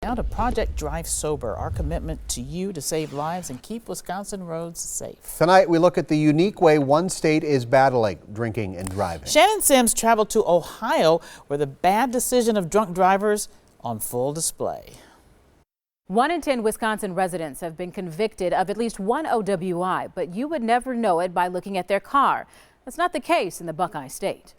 Now to Project Drive Sober, our commitment to you to save lives and keep Wisconsin roads safe. Tonight we look at the unique way one state is battling drinking and driving. Shannon Sims traveled to Ohio, where the bad decision of drunk drivers on full display. 1 in 10 Wisconsin residents have been convicted of at least one OWI, but you would never know it by looking at their car. That's not the case in the Buckeye State.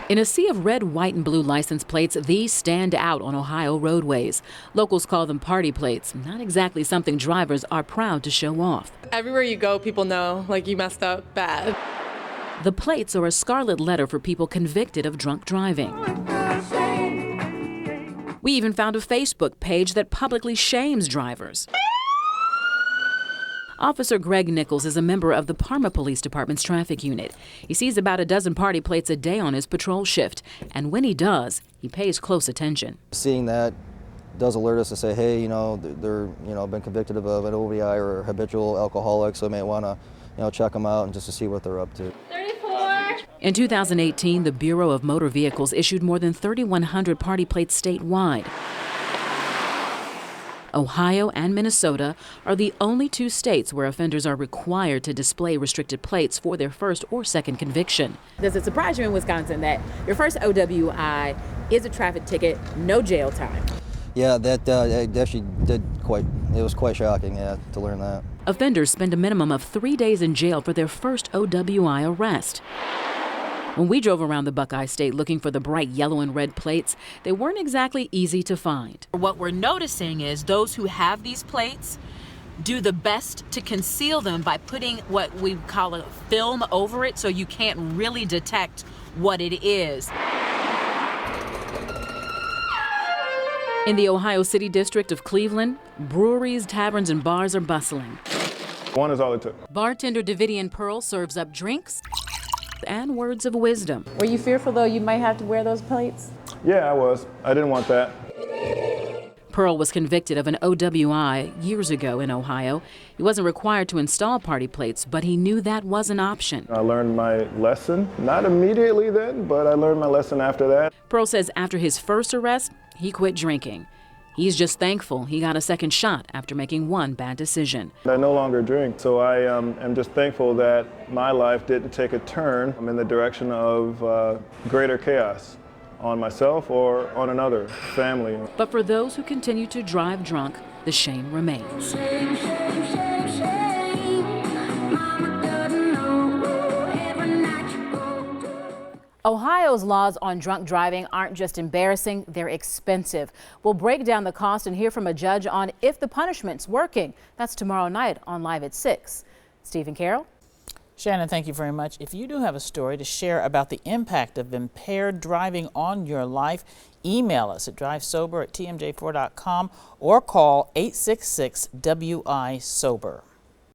In a sea of red, white, and blue license plates, these stand out on Ohio roadways. Locals call them party plates, not exactly something drivers are proud to show off. Everywhere you go, people know, like, you messed up bad. The plates are a scarlet letter for people convicted of drunk driving. We even found a Facebook page that publicly shames drivers. Officer Greg Nichols is a member of the Parma Police Department's traffic unit. He sees about a dozen party plates a day on his patrol shift, and when he does, he pays close attention. Seeing that does alert us to say, hey, they're been convicted of an OVI or habitual alcoholic, so we may want to check them out and just to see what they're up to. 34. In 2018, the Bureau of Motor Vehicles issued more than 3,100 party plates statewide. Ohio and Minnesota are the only two states where offenders are required to display restricted plates for their first or second conviction. Does it surprise you in Wisconsin that your first OWI is a traffic ticket, no jail time? Yeah, that actually it was quite shocking, to learn that. Offenders spend a minimum of 3 days in jail for their first OWI arrest. When we drove around the Buckeye State looking for the bright yellow and red plates, they weren't exactly easy to find. What we're noticing is those who have these plates do the best to conceal them by putting what we call a film over it, so you can't really detect what it is. In the Ohio City District of Cleveland, breweries, taverns, and bars are bustling. One is all it took. Bartender Davidian Pearl serves up drinks and words of wisdom. Were you fearful, though, you might have to wear those plates? Yeah, I was. I didn't want that. Pearl was convicted of an OWI years ago in Ohio. He wasn't required to install party plates, but he knew that was an option. I learned my lesson, not immediately then, but I learned my lesson after that. Pearl says after his first arrest, he quit drinking. He's just thankful he got a second shot after making one bad decision. I no longer drink, so I am just thankful that my life didn't take a turn in the direction of greater chaos on myself or on another family. But for those who continue to drive drunk, the shame remains. Ohio's laws on drunk driving aren't just embarrassing, they're expensive. We'll break down the cost and hear from a judge on if the punishment's working. That's tomorrow night on Live at 6. Stephen Carroll? Shannon, thank you very much. If you do have a story to share about the impact of impaired driving on your life, email us at drivesober@tmj4.com or call 866-WI-SOBER.